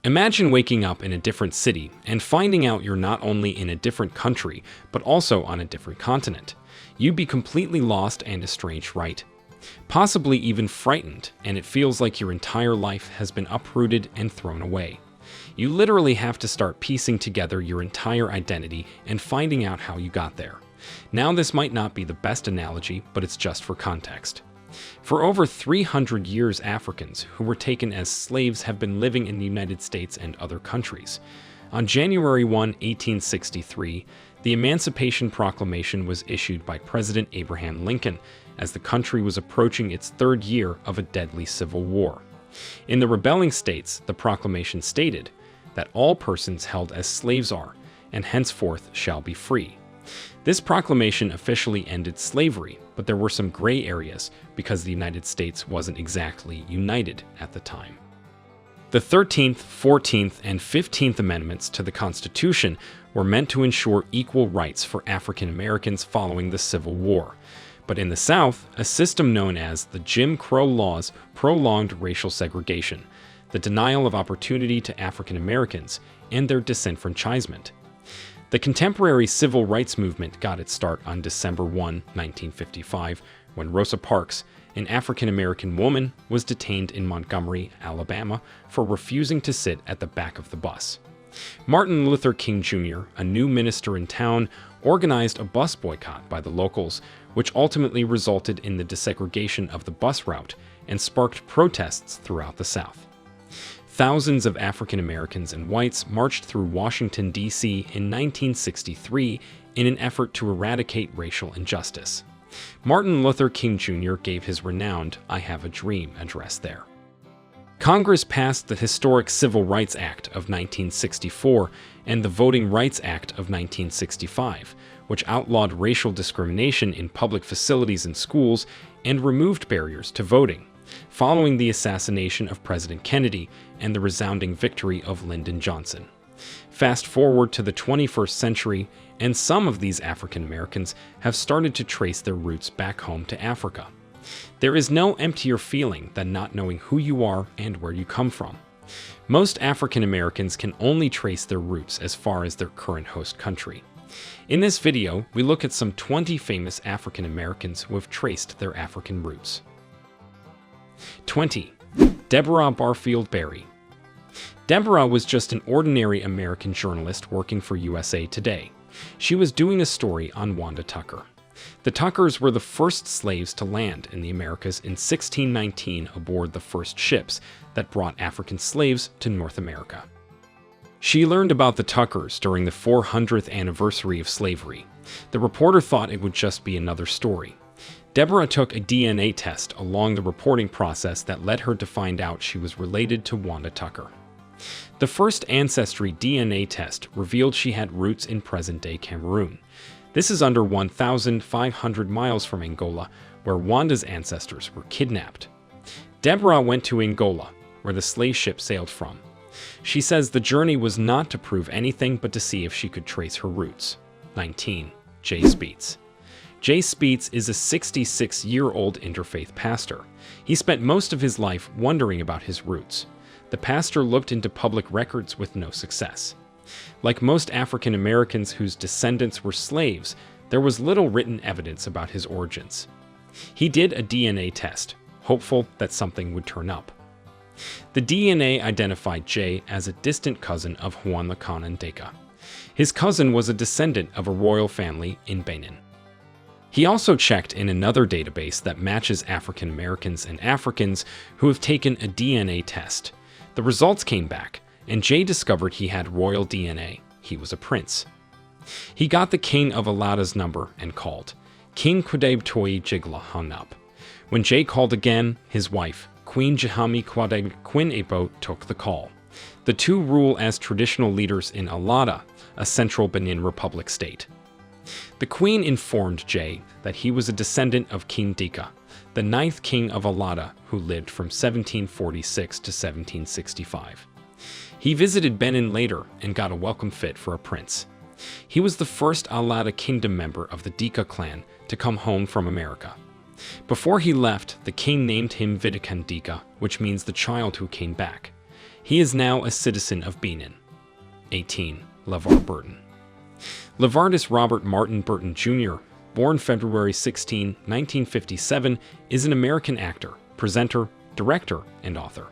Imagine waking up in a different city and finding out you're not only in a different country, but also on a different continent. You'd be completely lost and estranged, right? Possibly even frightened, and it feels like your entire life has been uprooted and thrown away. You literally have to start piecing together your entire identity and finding out how you got there. Now, this might not be the best analogy, but it's just for context. For over 300 years, Africans who were taken as slaves have been living in the United States and other countries. On January 1, 1863, the Emancipation Proclamation was issued by President Abraham Lincoln as the country was approaching its third year of a deadly civil war. In the rebelling states, the proclamation stated that all persons held as slaves are, and henceforth shall be free. This proclamation officially ended slavery, but there were some gray areas because the United States wasn't exactly united at the time. The 13th, 14th, and 15th Amendments to the Constitution were meant to ensure equal rights for African Americans following the Civil War. But in the South, a system known as the Jim Crow laws prolonged racial segregation, the denial of opportunity to African Americans, and their disenfranchisement. The contemporary civil rights movement got its start on December 1, 1955, when Rosa Parks, an African-American woman, was detained in Montgomery, Alabama, for refusing to sit at the back of the bus. Martin Luther King Jr., a new minister in town, organized a bus boycott by the locals, which ultimately resulted in the desegregation of the bus route and sparked protests throughout the South. Thousands of African Americans and whites marched through Washington, D.C. in 1963 in an effort to eradicate racial injustice. Martin Luther King Jr. gave his renowned "I Have a Dream" address there. Congress passed the historic Civil Rights Act of 1964 and the Voting Rights Act of 1965, which outlawed racial discrimination in public facilities and schools and removed barriers to voting, following the assassination of President Kennedy and the resounding victory of Lyndon Johnson. Fast forward to the 21st century, and some of these African Americans have started to trace their roots back home to Africa. There is no emptier feeling than not knowing who you are and where you come from. Most African Americans can only trace their roots as far as their current host country. In this video, we look at some 20 famous African Americans who have traced their African roots. 20. Deborah Barfield Berry. Deborah was just an ordinary American journalist working for USA Today. She was doing a story on Wanda Tucker. The Tuckers were the first slaves to land in the Americas in 1619 aboard the first ships that brought African slaves to North America. She learned about the Tuckers during the 400th anniversary of slavery. The reporter thought it would just be another story. Deborah took a DNA test along the reporting process that led her to find out she was related to Wanda Tucker. The first Ancestry DNA test revealed she had roots in present-day Cameroon. This is under 1,500 miles from Angola, where Wanda's ancestors were kidnapped. Deborah went to Angola, where the slave ship sailed from. She says the journey was not to prove anything but to see if she could trace her roots. 19. J. Speights. J. Speights is a 66-year-old interfaith pastor. He spent most of his life wondering about his roots. The pastor looked into public records with no success. Like most African Americans whose descendants were slaves, there was little written evidence about his origins. He did a DNA test, hopeful that something would turn up. The DNA identified Jay as a distant cousin of Juan Lacan Ndeka. His cousin was a descendant of a royal family in Benin. He also checked in another database that matches African Americans and Africans who have taken a DNA test. The results came back, and Jay discovered he had royal DNA. He was a prince. He got the king of Alada's number and called. King Quadeb Toyi Jigla hung up. When Jay called again, his wife, Queen Jahami Quadeb Quin Ebo, took the call. The two rule as traditional leaders in Alada, a central Benin Republic state. The queen informed Jay that he was a descendant of King Dika, the ninth king of Alada, who lived from 1746 to 1765. He visited Benin later and got a welcome fit for a prince. He was the first Alada kingdom member of the Dika clan to come home from America. Before he left, the king named him Vidikan Dika, which means the child who came back. He is now a citizen of Benin. 18. LeVar Burton. LeVar Robert Martin Burton Jr., born February 16, 1957, is an American actor, presenter, director, and author.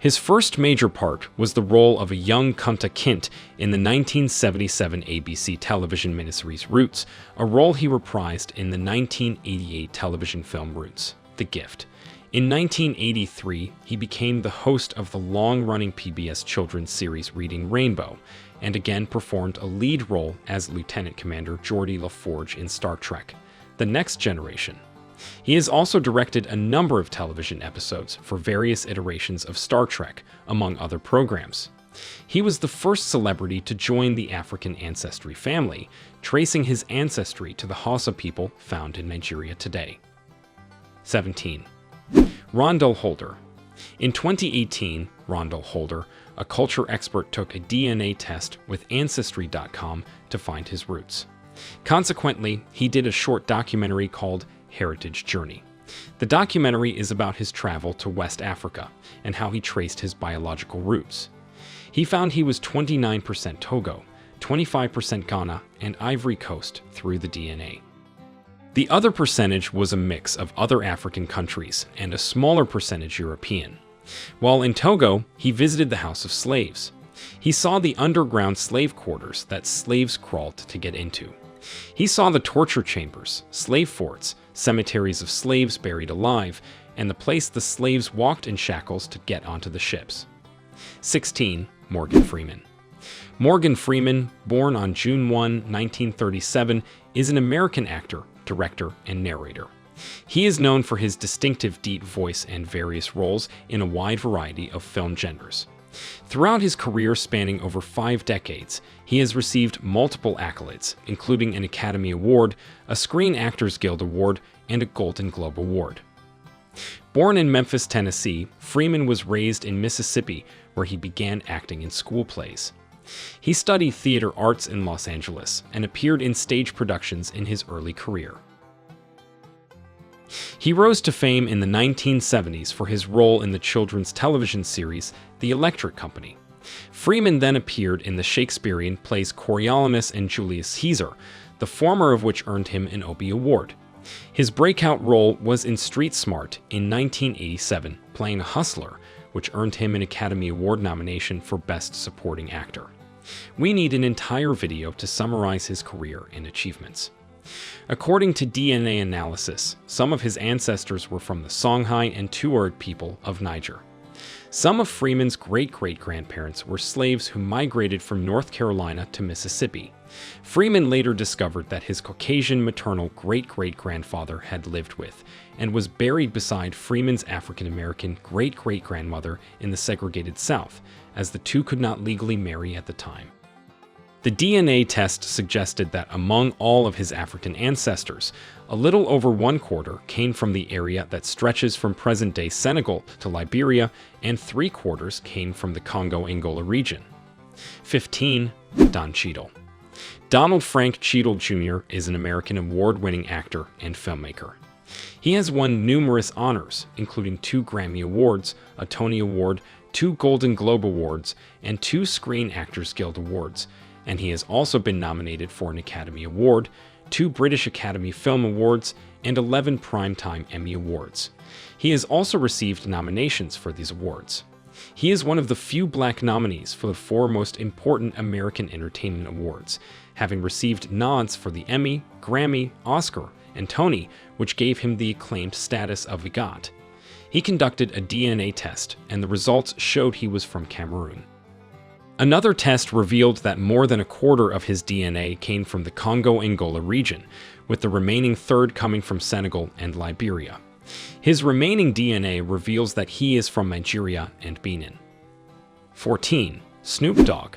His first major part was the role of a young Kunta Kinte in the 1977 ABC television miniseries Roots, a role he reprised in the 1988 television film Roots: The Gift. In 1983, he became the host of the long-running PBS children's series Reading Rainbow, and again performed a lead role as Lieutenant Commander Geordi LaForge in Star Trek: The Next Generation. He has also directed a number of television episodes for various iterations of Star Trek, among other programs. He was the first celebrity to join the African ancestry family, tracing his ancestry to the Hausa people found in Nigeria today. 17. Rondel Holder. In 2018, Rondel Holder, a culture expert, took a DNA test with Ancestry.com to find his roots. Consequently, he did a short documentary called Heritage Journey. The documentary is about his travel to West Africa and how he traced his biological roots. He found he was 29% Togo, 25% Ghana, and Ivory Coast through the DNA. The other percentage was a mix of other African countries and a smaller percentage European. While in Togo, he visited the House of Slaves. He saw the underground slave quarters that slaves crawled to get into. He saw the torture chambers, slave forts, cemeteries of slaves buried alive, and the place the slaves walked in shackles to get onto the ships. 16. Morgan Freeman. Morgan Freeman, born on June 1, 1937, is an American actor, director, and narrator. He is known for his distinctive deep voice and various roles in a wide variety of film genres. Throughout his career spanning over 5 decades, he has received multiple accolades, including an Academy Award, a Screen Actors Guild Award, and a Golden Globe Award. Born in Memphis, Tennessee, Freeman was raised in Mississippi, where he began acting in school plays. He studied theater arts in Los Angeles and appeared in stage productions in his early career. He rose to fame in the 1970s for his role in the children's television series The Electric Company. Freeman then appeared in the Shakespearean plays Coriolanus and Julius Caesar, the former of which earned him an Obie Award. His breakout role was in Street Smart in 1987, playing a hustler, which earned him an Academy Award nomination for Best Supporting Actor. We need an entire video to summarize his career and achievements. According to DNA analysis, some of his ancestors were from the Songhai and Tuareg people of Niger. Some of Freeman's great-great-grandparents were slaves who migrated from North Carolina to Mississippi. Freeman later discovered that his Caucasian maternal great-great-grandfather had lived with and was buried beside Freeman's African-American great-great-grandmother in the segregated South, as the two could not legally marry at the time. The DNA test suggested that among all of his African ancestors, a little over 1/4 came from the area that stretches from present-day Senegal to Liberia, and 3/4 came from the Congo-Angola region. 15. Don Cheadle. Donald Frank Cheadle Jr. is an American award-winning actor and filmmaker. He has won numerous honors, including 2 Grammy Awards, a Tony Award, 2 Golden Globe Awards, and 2 Screen Actors Guild Awards, and he has also been nominated for an Academy Award, 2 British Academy Film Awards, and 11 Primetime Emmy Awards. He has also received nominations for these awards. He is one of the few Black nominees for the 4 most important American entertainment awards, having received nods for the Emmy, Grammy, Oscar, and Tony, which gave him the acclaimed status of EGOT. He conducted a DNA test, and the results showed he was from Cameroon. Another test revealed that more than 1/4 of his DNA came from the Congo-Angola region, with the remaining 1/3 coming from Senegal and Liberia. His remaining DNA reveals that he is from Nigeria and Benin. 14. Snoop Dogg.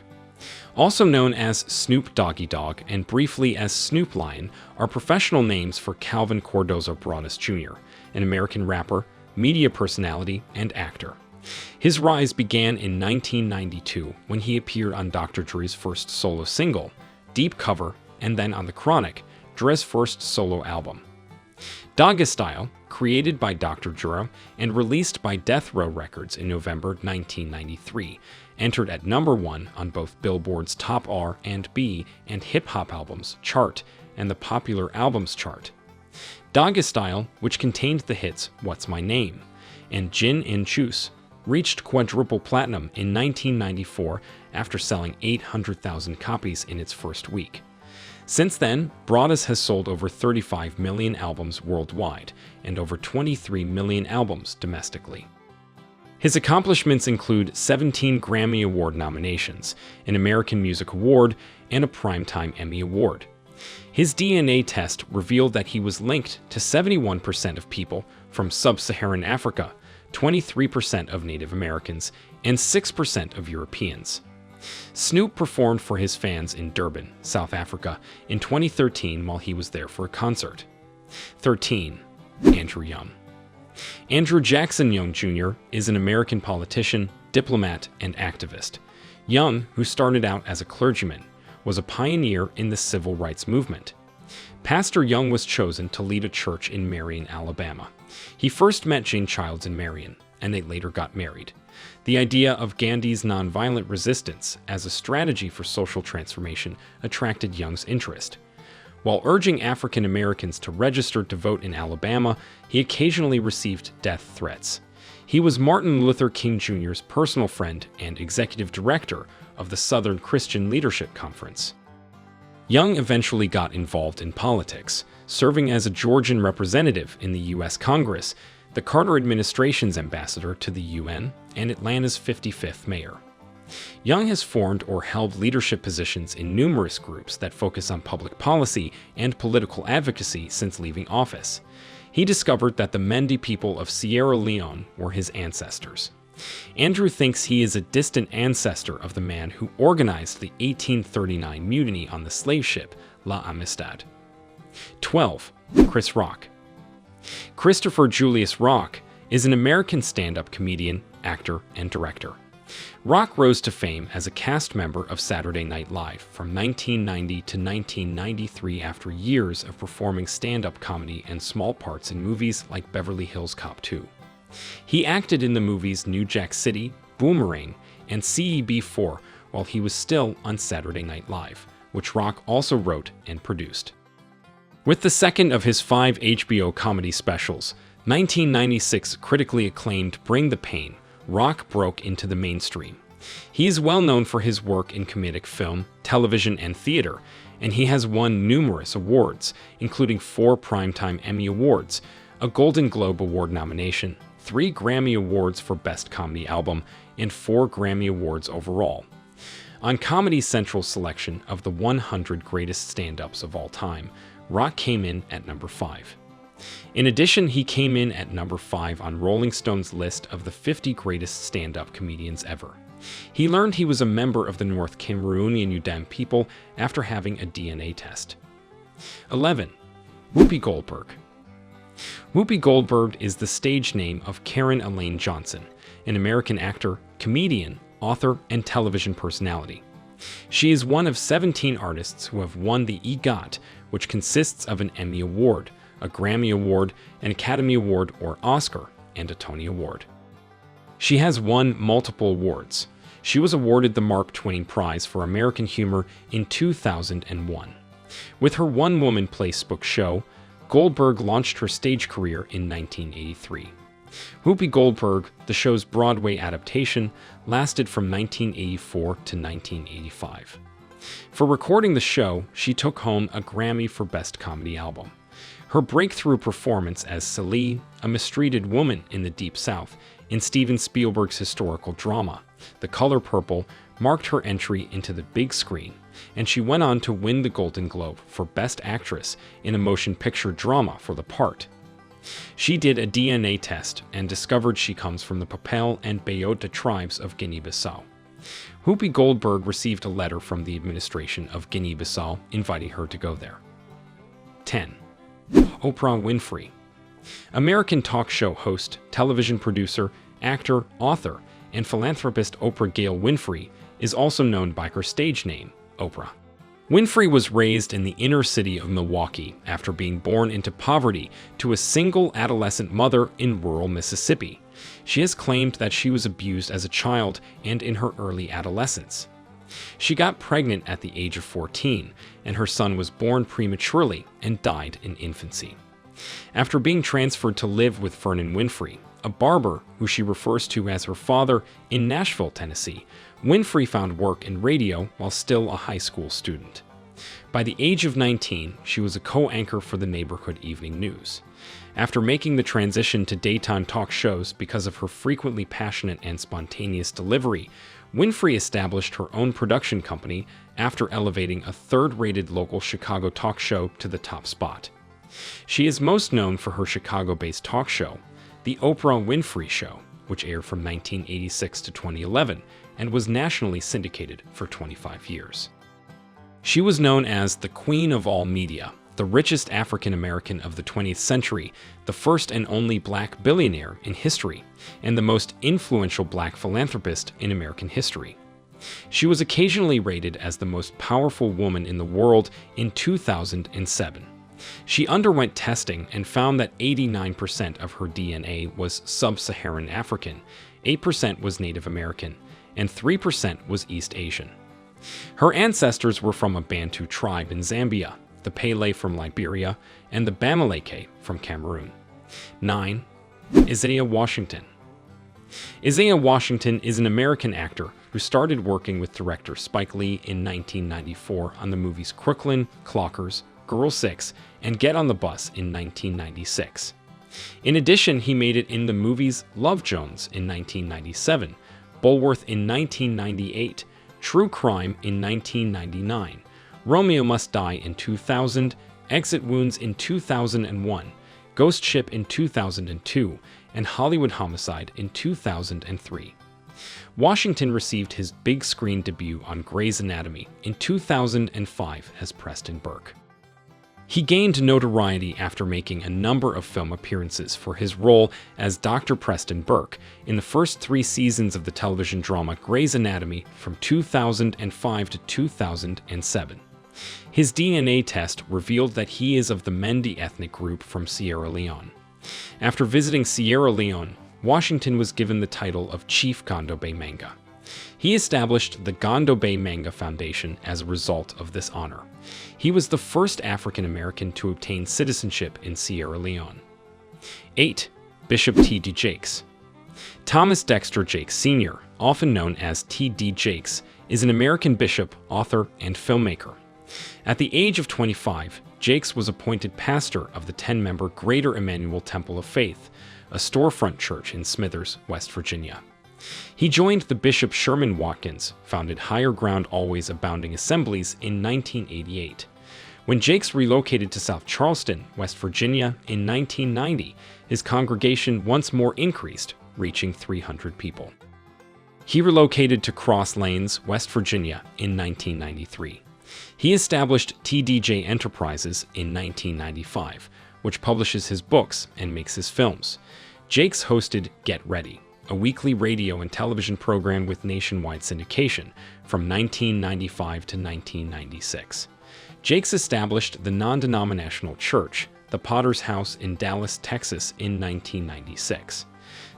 Also known as Snoop Doggy Dogg and briefly as Snoop Lion, are professional names for Calvin Cardozo Broadus Jr., an American rapper, media personality, and actor. His rise began in 1992 when he appeared on Dr. Dre's first solo single, Deep Cover, and then on The Chronic, Dre's first solo album. Dogga Style, created by Dr. Dre and released by Death Row Records in November 1993, entered at number 1 on both Billboard's Top R&B and Hip Hop Albums chart and the Popular Albums chart. Dogga Style, which contained the hits What's My Name and Gin and Juice, reached quadruple platinum in 1994 after selling 800,000 copies in its first week. Since then, Broadus has sold over 35 million albums worldwide and over 23 million albums domestically. His accomplishments include 17 Grammy Award nominations, an American Music Award, and a Primetime Emmy Award. His DNA test revealed that he was linked to 71% of people from sub-Saharan Africa, 23% of Native Americans, and 6% of Europeans. Snoop performed for his fans in Durban, South Africa, in 2013 while he was there for a concert. 13. Andrew Young. Andrew Jackson Young Jr. is an American politician, diplomat, and activist. Young, who started out as a clergyman, was a pioneer in the civil rights movement. Pastor Young was chosen to lead a church in Marion, Alabama. He first met Jane Childs in Marion, and they later got married. The idea of Gandhi's nonviolent resistance as a strategy for social transformation attracted Young's interest. While urging African Americans to register to vote in Alabama, he occasionally received death threats. He was Martin Luther King Jr.'s personal friend and executive director of the Southern Christian Leadership Conference. Young eventually got involved in politics, serving as a Georgian representative in the U.S. Congress, the Carter administration's ambassador to the UN, and Atlanta's 55th mayor. Young has formed or held leadership positions in numerous groups that focus on public policy and political advocacy since leaving office. He discovered that the Mende people of Sierra Leone were his ancestors. Andrew thinks he is a distant ancestor of the man who organized the 1839 mutiny on the slave ship La Amistad. 12. Chris Rock. Christopher Julius Rock is an American stand-up comedian, actor, and director. Rock rose to fame as a cast member of Saturday Night Live from 1990 to 1993 after years of performing stand-up comedy and small parts in movies like Beverly Hills Cop 2. He acted in the movies New Jack City, Boomerang, and CEB4 while he was still on Saturday Night Live, which Rock also wrote and produced. With the second of his 5 HBO comedy specials, 1996 critically acclaimed Bring the Pain, Rock broke into the mainstream. He is well known for his work in comedic film, television, and theater, and he has won numerous awards, including 4 Primetime Emmy Awards, a Golden Globe Award nomination, 3 Grammy Awards for Best Comedy Album, and 4 Grammy Awards overall. On Comedy Central's selection of the 100 greatest stand-ups of all time, Rock came in at number 5. In addition, he came in at number 5 on Rolling Stone's list of the 50 greatest stand-up comedians ever. He learned he was a member of the North Cameroonian Udam people after having a DNA test. 11. Whoopi Goldberg. Whoopi Goldberg is the stage name of Karen Elaine Johnson, an American actor, comedian, author, and television personality. She is one of 17 artists who have won the EGOT, which consists of an Emmy Award, a Grammy Award, an Academy Award or Oscar, and a Tony Award. She has won multiple awards. She was awarded the Mark Twain Prize for American Humor in 2001. With her one-woman place-book show, Goldberg launched her stage career in 1983. Whoopi Goldberg, the show's Broadway adaptation, lasted from 1984 to 1985. For recording the show, she took home a Grammy for Best Comedy Album. Her breakthrough performance as Celie, a mistreated woman in the Deep South, in Steven Spielberg's historical drama, The Color Purple, marked her entry into the big screen, and she went on to win the Golden Globe for Best Actress in a Motion Picture Drama for the part. She did a DNA test and discovered she comes from the Papel and Bayota tribes of Guinea-Bissau. Whoopi Goldberg received a letter from the administration of Guinea-Bissau inviting her to go there. 10. Oprah Winfrey. American talk show host, television producer, actor, author, and philanthropist Oprah Gail Winfrey is also known by her stage name, Oprah. Winfrey was raised in the inner city of Milwaukee after being born into poverty to a single adolescent mother in rural Mississippi. She has claimed that she was abused as a child and in her early adolescence. She got pregnant at the age of 14, and her son was born prematurely and died in infancy. After being transferred to live with Vernon Winfrey, a barber who she refers to as her father, in Nashville, Tennessee, Winfrey found work in radio while still a high school student. By the age of 19, she was a co-anchor for the neighborhood evening news. After making the transition to daytime talk shows because of her frequently passionate and spontaneous delivery, Winfrey established her own production company after elevating a third-rated local Chicago talk show to the top spot. She is most known for her Chicago-based talk show, The Oprah Winfrey Show, which aired from 1986 to 2011 and was nationally syndicated for 25 years. She was known as the Queen of All Media, the richest African American of the 20th century, the first and only black billionaire in history, and the most influential black philanthropist in American history. She was occasionally rated as the most powerful woman in the world in 2007. She underwent testing and found that 89% of her DNA was sub-Saharan African, 8% was Native American, and 3% was East Asian. Her ancestors were from a Bantu tribe in Zambia, the Pele from Liberia, and the Bamileke from Cameroon. 9. Isaiah Washington. Isaiah Washington is an American actor who started working with director Spike Lee in 1994 on the movies Crooklyn, Clockers, Girl 6, and Get on the Bus in 1996. In addition, he made it in the movies Love Jones in 1997, Bulworth in 1998, True Crime in 1999, Romeo Must Die in 2000, Exit Wounds in 2001, Ghost Ship in 2002, and Hollywood Homicide in 2003. Washington received his big screen debut on Grey's Anatomy in 2005 as Preston Burke. He gained notoriety after making a number of film appearances for his role as Dr. Preston Burke in the first 3 seasons of the television drama Grey's Anatomy from 2005 to 2007. His DNA test revealed that he is of the Mende ethnic group from Sierra Leone. After visiting Sierra Leone, Washington was given the title of Chief Gondobey Manga. He established the Gondobey Manga Foundation as a result of this honor. He was the first African American to obtain citizenship in Sierra Leone. 8. Bishop T.D. Jakes. Thomas Dexter Jakes Sr., often known as T.D. Jakes, is an American bishop, author, and filmmaker. At the age of 25, Jakes was appointed pastor of the 10-member Greater Emmanuel Temple of Faith, a storefront church in Smithers, West Virginia. He joined the Bishop Sherman Watkins, founded Higher Ground Always Abounding Assemblies in 1988. When Jakes relocated to South Charleston, West Virginia in 1990, his congregation once more increased, reaching 300 people. He relocated to Cross Lanes, West Virginia in 1993. He established TDJ Enterprises in 1995, which publishes his books and makes his films. Jakes hosted Get Ready, a weekly radio and television program with nationwide syndication from 1995 to 1996. Jakes established the non-denominational church, the Potter's House in Dallas, Texas in 1996.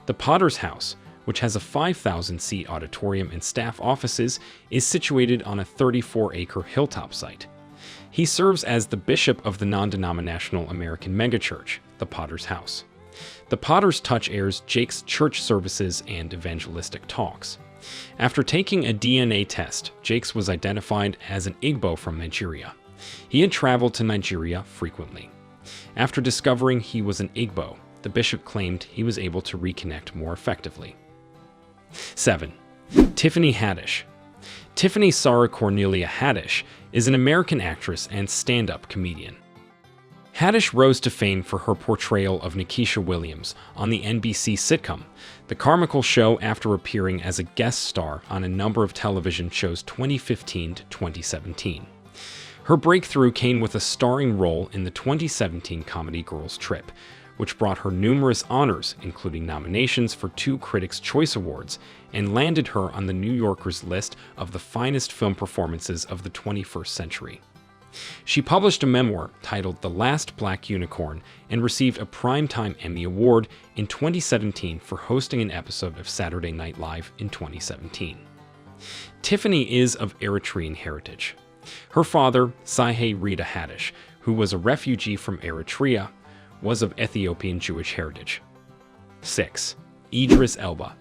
The Potter's House, which has a 5,000-seat auditorium and staff offices, is situated on a 34-acre hilltop site. He serves as the bishop of the non-denominational American megachurch, the Potter's House. The Potter's Touch airs Jakes' church services and evangelistic talks. After taking a DNA test, Jakes was identified as an Igbo from Nigeria. He had traveled to Nigeria frequently. After discovering he was an Igbo, the bishop claimed he was able to reconnect more effectively. 7. Tiffany Haddish. Tiffany Sarah Cornelia Haddish is an American actress and stand-up comedian. Haddish rose to fame for her portrayal of Nikisha Williams on the NBC sitcom The Carmichael Show after appearing as a guest star on a number of television shows 2015 to 2017. Her breakthrough came with a starring role in the 2017 comedy Girls Trip, which brought her numerous honors, including nominations for 2 Critics' Choice Awards, and landed her on the New Yorker's list of the finest film performances of the 21st century. She published a memoir titled The Last Black Unicorn and received a Primetime Emmy Award in 2017 for hosting an episode of Saturday Night Live in 2017. Tiffany is of Eritrean heritage. Her father, Tiffany Haddish, who was a refugee from Eritrea, was of Ethiopian Jewish heritage. 6. Idris Elba.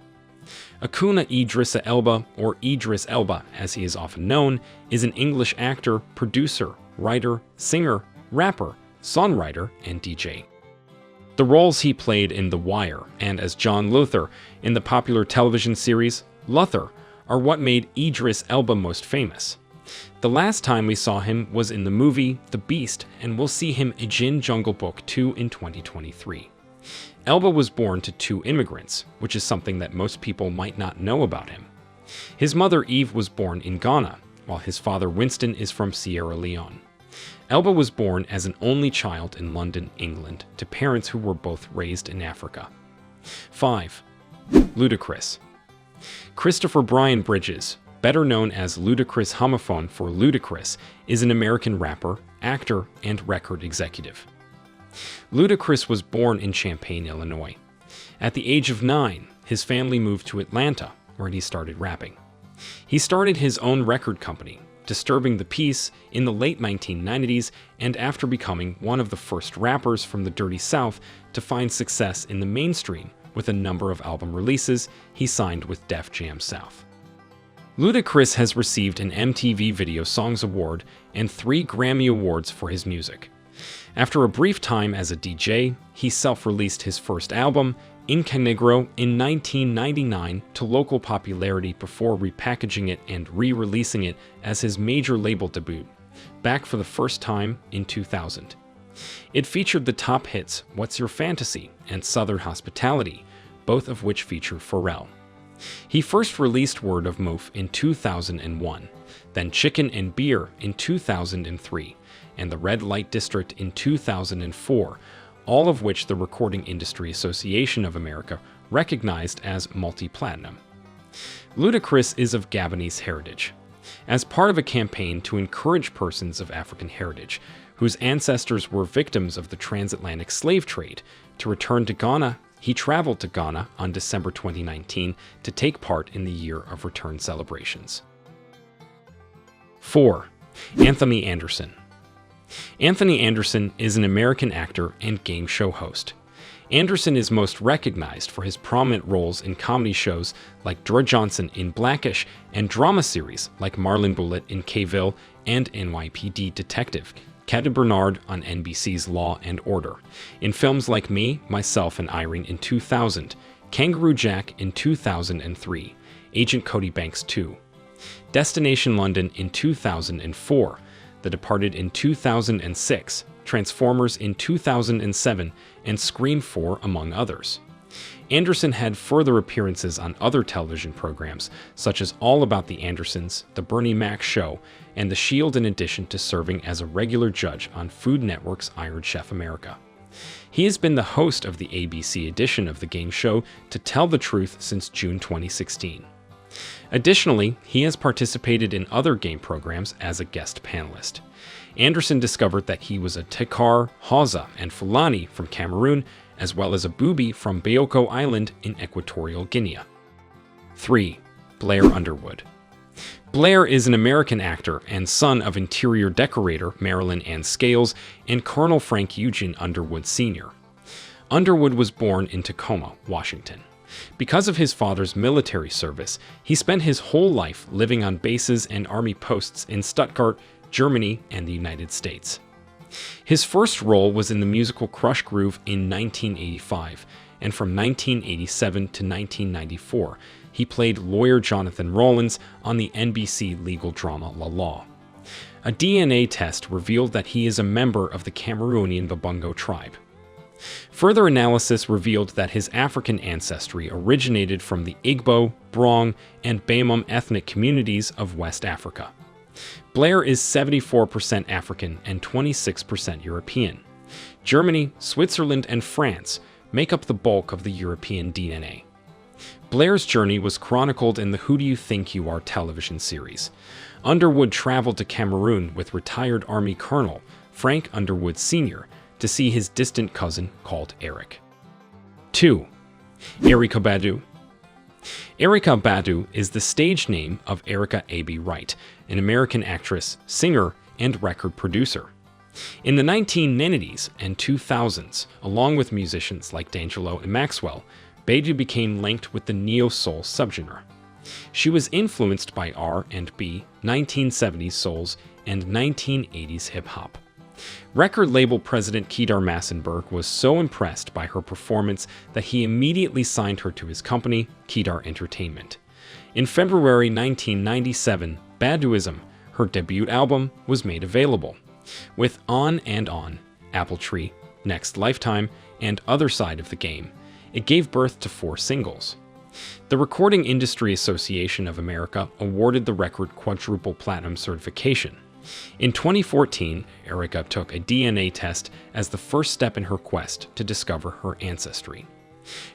Akuna Idris Elba, or Idris Elba as he is often known, is an English actor, producer, writer, singer, rapper, songwriter, and DJ. The roles he played in The Wire and as John Luther in the popular television series Luther are what made Idris Elba most famous. The last time we saw him was in the movie The Beast, and we'll see him in Jungle Book 2 in 2023. Elba was born to 2 immigrants, which is something that most people might not know about him. His mother Eve was born in Ghana, while his father Winston is from Sierra Leone. Elba was born as an only child in London, England, to parents who were both raised in Africa. 5. Ludacris. Christopher Brian Bridges, better known as Ludacris homophone for Ludacris, is an American rapper, actor, and record executive. Ludacris was born in Champaign, Illinois. At the age of 9, his family moved to Atlanta, where he started rapping. He started his own record company, Disturbing the Peace, in the late 1990s, and after becoming one of the first rappers from the Dirty South to find success in the mainstream with a number of album releases, he signed with Def Jam South. Ludacris has received an MTV Video Songs Award and 3 Grammy Awards for his music. After a brief time as a DJ, he self-released his first album, Incognegro, in 1999 to local popularity before repackaging it and re-releasing it as his major label debut, back for the first time in 2000. It featured the top hits What's Your Fantasy and Southern Hospitality, both of which feature Pharrell. He first released Word of Mouth in 2001, then Chicken and Beer in 2003, and The Red Light District in 2004, all of which the Recording Industry Association of America recognized as multi-platinum. Ludacris is of Gabonese heritage. As part of a campaign to encourage persons of African heritage, whose ancestors were victims of the transatlantic slave trade, to return to Ghana, he traveled to Ghana on December 2019 to take part in the Year of Return celebrations. 4. Anthony Anderson. Anthony Anderson is an American actor and game show host. Anderson is most recognized for his prominent roles in comedy shows like Dora Johnson in Blackish and drama series like Marlon Bullitt in K-ville and NYPD Detective Captain Bernard on NBC's Law and Order, in films like Me, Myself, and Irene in 2000, Kangaroo Jack in 2003, Agent Cody Banks 2, Destination London in 2004, The Departed in 2006, Transformers in 2007, and Scream 4, among others. Anderson had further appearances on other television programs, such as All About the Andersons, The Bernie Mac Show, and The Shield, in addition to serving as a regular judge on Food Network's Iron Chef America. He has been the host of the ABC edition of the game show To Tell the Truth since June 2016. Additionally, he has participated in other game programs as a guest panelist. Anderson discovered that he was a Tekar, Hausa, and Fulani from Cameroon, as well as a Bubi from Bioko Island in Equatorial Guinea. 3. Blair Underwood. Blair is an American actor and son of interior decorator Marilyn Ann Scales and Colonel Frank Eugene Underwood Sr. Underwood was born in Tacoma, Washington. Because of his father's military service, he spent his whole life living on bases and army posts in Stuttgart, Germany, and the United States. His first role was in the musical Crush Groove in 1985, and from 1987 to 1994, he played lawyer Jonathan Rollins on the NBC legal drama La Law. A DNA test revealed that he is a member of the Cameroonian Babungo tribe. Further analysis revealed that his African ancestry originated from the Igbo, Brong, and Bamum ethnic communities of West Africa. Blair is 74% African and 26% European. Germany, Switzerland, and France make up the bulk of the European DNA. Blair's journey was chronicled in the Who Do You Think You Are television series. Underwood traveled to Cameroon with retired Army Colonel Frank Underwood Sr. to see his distant cousin called Eric. 2. Erykah Badu. Erykah Badu is the stage name of Erykah A.B. Wright, an American actress, singer, and record producer. In the 1990s and 2000s, along with musicians like D'Angelo and Maxwell, Badu became linked with the neo-soul subgenre. She was influenced by R&B, 1970s souls, and 1980s hip-hop. Record label president Kedar Massenberg was so impressed by her performance that he immediately signed her to his company, Kedar Entertainment. In February 1997, Baduism, her debut album, was made available. With On and On, Apple Tree, Next Lifetime, and Other Side of the Game, it gave birth to 4 singles. The Recording Industry Association of America awarded the record quadruple platinum certification. In 2014, Erykah took a DNA test as the first step in her quest to discover her ancestry.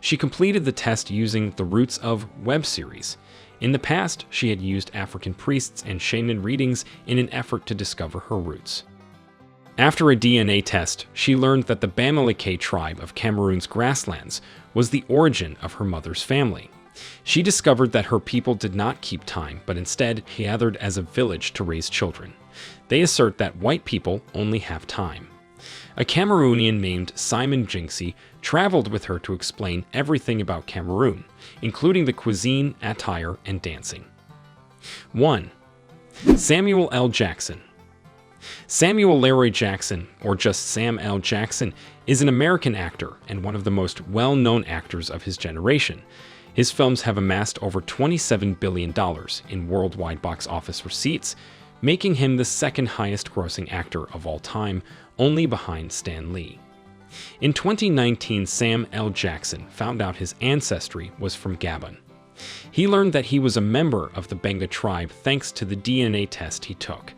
She completed the test using the roots of web series. In the past, she had used African priests and shaman readings in an effort to discover her roots. After a DNA test, she learned that the Bamileke tribe of Cameroon's grasslands was the origin of her mother's family. She discovered that her people did not keep time, but instead gathered as a village to raise children. They assert that white people only have time. A Cameroonian named Simon Jinxie traveled with her to explain everything about Cameroon, including the cuisine, attire, and dancing. 1. Samuel L. Jackson. Samuel Leroy Jackson, or just Sam L. Jackson, is an American actor and one of the most well-known actors of his generation. His films have amassed over $27 billion in worldwide box office receipts, making him the second highest-grossing actor of all time, only behind Stan Lee. In 2019, Sam L. Jackson found out his ancestry was from Gabon. He learned that he was a member of the Benga tribe thanks to the DNA test he took.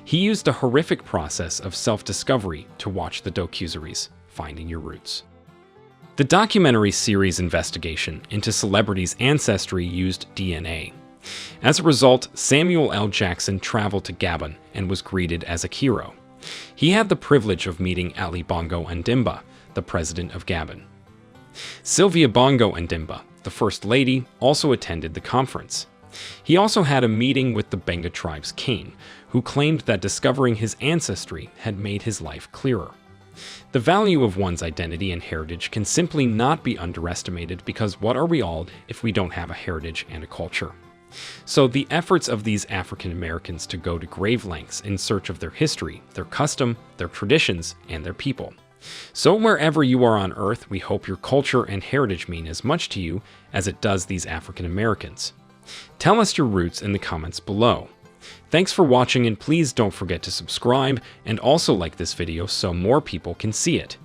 He used a horrific process of self-discovery to watch the docuseries, Finding Your Roots. The documentary series investigation into celebrities' ancestry used DNA. As a result, Samuel L. Jackson traveled to Gabon and was greeted as a hero. He had the privilege of meeting Ali Bongo Ondimba, the president of Gabon. Sylvia Bongo Ondimba, the First Lady, also attended the conference. He also had a meeting with the Benga tribe's king, who claimed that discovering his ancestry had made his life clearer. The value of one's identity and heritage can simply not be underestimated, because what are we all if we don't have a heritage and a culture? So the efforts of these African Americans to go to grave lengths in search of their history, their custom, their traditions, and their people. So wherever you are on Earth, we hope your culture and heritage mean as much to you as it does these African Americans. Tell us your roots in the comments below. Thanks for watching, and please don't forget to subscribe and also like this video so more people can see it.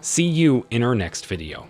See you in our next video.